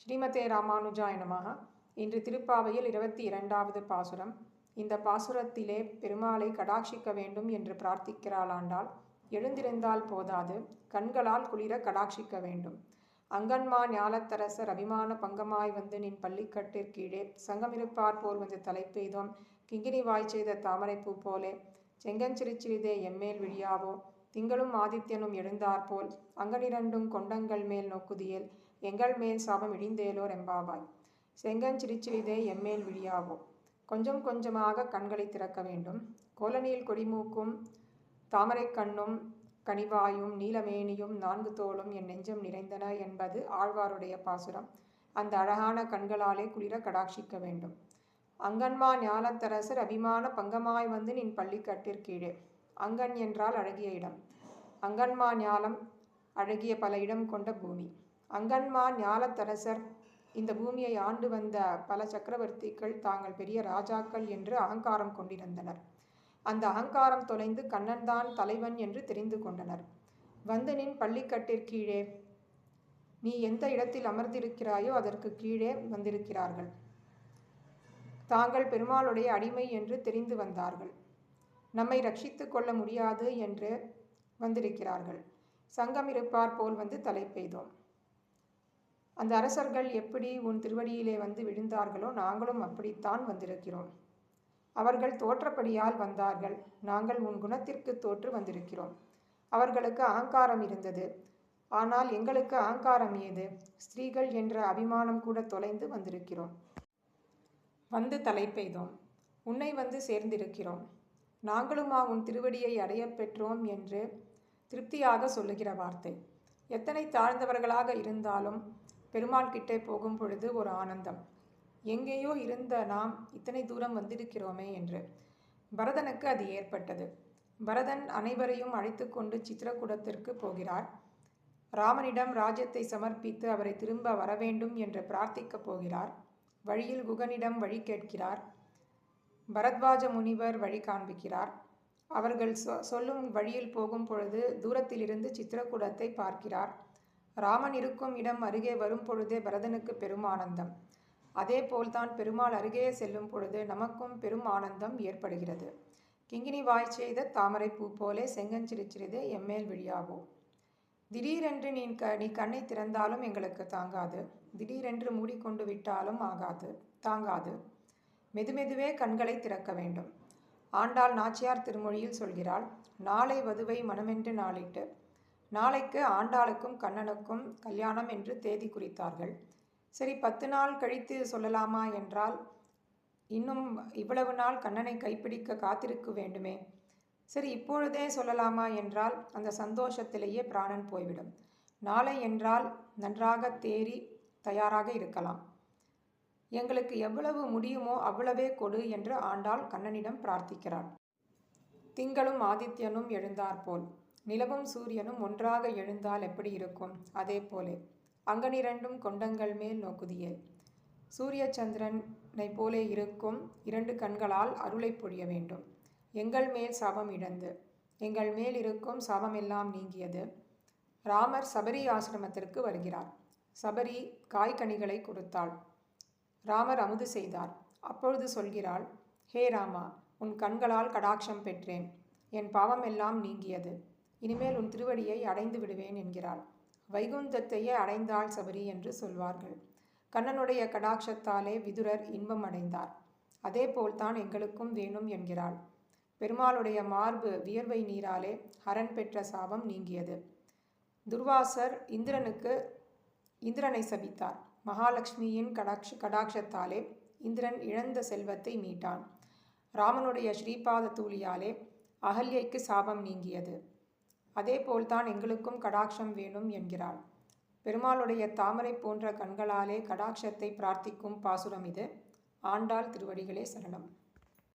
ஸ்ரீமதே ராமானுஜாய நமஹ. இன்று திருப்பாவையில் 22வது பாசுரம். இந்த பாசுரத்திலே பெருமாளை கடாட்சிக்க வேண்டும் என்று பிரார்த்திக்கிறாள் ஆண்டாள். எழுந்திருந்தால் போதாது, கண்களால் குளிர கடாட்சிக்க வேண்டும். அங்கன்மா ஞாலத்தரசர் அபிமான பங்கமாய் வந்து நின் பள்ளிக்கட்டிற்கீழே சங்கமிருப்பார் போல் வந்து தலைப்பெய்தோம் கிங்கினி வாய் செய்த தாமரைப்பூ போலே செங்கஞ்சிரிச்சிறிதே எம்மேல் விழியாவோ திங்களும் ஆதித்யனும் எழுந்தாற்போல் அங்கனிரண்டும் கொண்டங்கள் மேல் நோக்குதியேல் எங்கள் மேல் சாபம் இடிந்தேலோர் எம்பாவாய். செங்கஞ்சிரிச்சிறிதே எம்மேல் விழியாவோ. கொஞ்சம் கொஞ்சமாக கண்களை திறக்க வேண்டும். கோலநீல் கொடிமூக்கும் தாமரை கண்ணும் கனிவாயும் நீலமேனியும் 4 தோளும் என் நெஞ்சம் நிறைந்தன என்பது ஆழ்வாருடைய பாசுரம். அந்த அழகான கண்களாலே குளிர கடாட்சிக்க வேண்டும். அங்கன்மா ஞாலத்தரசர் அபிமான பங்கமாய் வந்து நின் பள்ளிக்கட்டிற்கீழே. அங்கன் என்றால் அழகிய இடம். அங்கன்மா ஞாலம் அழகிய பல இடம் கொண்ட பூமி. அங்கன்மா ஞாலத்தரசர் இந்த பூமியை ஆண்டு வந்த பல சக்கரவர்த்திகள் தாங்கள் பெரிய ராஜாக்கள் என்று அகங்காரம் கொண்டிருந்தனர். அந்த அகங்காரம் தொலைந்து கண்ணன்தான் தலைவன் என்று தெரிந்து கொண்டனர். வந்து நின் பள்ளிக்கட்டிற்கீழே, நீ எந்த இடத்தில் அமர்ந்திருக்கிறாயோ அதற்கு கீழே வந்திருக்கிறார்கள். தாங்கள் பெருமாளுடைய அடிமை என்று தெரிந்து வந்தார்கள். நம்மை ரட்சித்து கொள்ள முடியாது என்று வந்திருக்கிறார்கள். சங்கம் இருப்பார் போல் வந்து தலை பெய்தோம். அந்த அரசர்கள் எப்படி உன் திருவடியிலே வந்து விழுந்தார்களோ நாங்களும் அப்படித்தான் வந்திருக்கிறோம். அவர்கள் தோற்றபடியால் வந்தார்கள். நாங்கள் உன் குணத்திற்கு தோற்று வந்திருக்கிறோம். அவர்களுக்கு அகங்காரம் இருந்தது. ஆனால் எங்களுக்கு அகங்காரம் ஏது? ஸ்திரீகள் என்ற அபிமானம் கூட தொலைந்து வந்திருக்கிறோம். வந்து தலை பெய்தோம். உன்னை வந்து சேர்ந்திருக்கிறோம். நாங்களுமா உன் திருவடியை அடைய பெற்றோம் என்று திருப்தியாக சொல்லுகிற வார்த்தை. எத்தனை தாழ்ந்தவர்களாக இருந்தாலும் பெருமாள் கிட்டே போகும் பொழுது ஒரு ஆனந்தம். எங்கேயோ இருந்த நாம் இத்தனை தூரம் வந்திருக்கிறோமே என்று. பரதனுக்கு அது ஏற்பட்டது. பரதன் அனைவரையும் அழைத்து கொண்டு சித்திரக்கூடத்திற்கு போகிறார். ராமனிடம் ராஜ்யத்தை சமர்ப்பித்து அவரை திரும்ப வரவேண்டும் என்று பிரார்த்திக்கப் போகிறார். வழியில் குகனிடம் வழி கேட்கிறார். பரத்வாஜ முனிவர் வழி காண்பிக்கிறார். அவர்கள் சொல்லும் வழியில் போகும் பொழுது தூரத்திலிருந்து சித்திரக்கூடத்தை பார்க்கிறார். ராமன் இருக்கும் இடம் அருகே வரும் பொழுதே பரதனுக்கு பெரும் ஆனந்தம். அதே போல்தான் பெருமாள் அருகே செல்லும் பொழுது நமக்கும் பெரும் ஆனந்தம் ஏற்படுகிறது. கிங்கினி வாய் செய்த தாமரை பூ போலே செங்கஞ்சிரிச்சிறிதே எம்மேல் விழியாவோ. திடீரென்று நீ கண்ணை திறந்தாலும் எங்களுக்கு தாங்காது. திடீரென்று மூடிக்கொண்டு விட்டாலும் தாங்காது. மெதுமெதுவே கண்களை திறக்க வேண்டும். ஆண்டாள் நாச்சியார் திருமொழியில் சொல்கிறாள், நாளை வதுவை மனமென்று நாளிட்டு. நாளைக்கு ஆண்டாளுக்கும் கண்ணனுக்கும் கல்யாணம் என்று தேதி குறித்தார்கள். சரி, 10 நாள் கழித்து சொல்லலாமா என்றால், இன்னும் இவ்வளவு நாள் கண்ணனை கைப்பிடிக்க காத்திருக்க வேண்டுமே. சரி, இப்பொழுதே சொல்லலாமா என்றால் அந்த சந்தோஷத்திலேயே பிராணன் போய்விடும். நாளை என்றால் நன்றாக தேறி தயாராக இருக்கலாம். எங்களுக்கு எவ்வளவு முடியுமோ அவ்வளவே கொடு என்று ஆண்டாள் கண்ணனிடம் பிரார்த்திக்கிறாள். திங்களும் ஆதித்யனும் எழுந்தாற்போல், நிலவும் சூரியனும் ஒன்றாக எழுந்தால் எப்படி இருக்கும்? அதே போலே அங்கனிரண்டும் கொண்டங்கள் மேல் நோக்குதியேல். சூரிய சந்திரனை போலே இருக்கும் 2 கண்களால் அருளை பொழிய வேண்டும். எங்கள் மேல் சாபம் இழந்து, எங்கள் மேல் இருக்கும் சாபமெல்லாம் நீங்கியது. ராமர் சபரி ஆசிரமத்திற்கு வருகிறார். சபரி காய்கனிகளை கொடுத்தாள். ராமர் அமுது செய்தார். அப்பொழுது சொல்கிறாள், ஹே ராமா, உன் கண்களால் கடாட்சம் பெற்றேன். என் பாவம் எல்லாம் நீங்கியது. இனிமேல் உன் திருவடியை அடைந்து விடுவேன் என்கிறாள். வைகுந்தத்தையே அடைந்தாள் சபரி என்று சொல்வார்கள். கண்ணனுடைய கடாட்சத்தாலே விதுரர் இன்பம் அடைந்தார். அதே போல்தான் எங்களுக்கும் வேணும் என்கிறாள். பெருமாளுடைய மார்பு வியர்வை நீராலே ஹரன் பெற்ற சாபம் நீங்கியது. துர்வாசர் இந்திரனை சபித்தார். மகாலட்சுமியின் கடாட்சத்தாலே இந்திரன் இழந்த செல்வத்தை மீட்டான். ராமனுடைய ஸ்ரீபாத தூளியாலே அகல்யைக்கு சாபம் நீங்கியது. அதே போல்தான் எங்களுக்கும் கடாட்சம் வேணும் என்கிறாள். பெருமாளுடைய தாமரை போன்ற கண்களாலே கடாட்சத்தை பிரார்த்திக்கும் பாசுரம் இது. ஆண்டாள் திருவடிகளே சரணம்.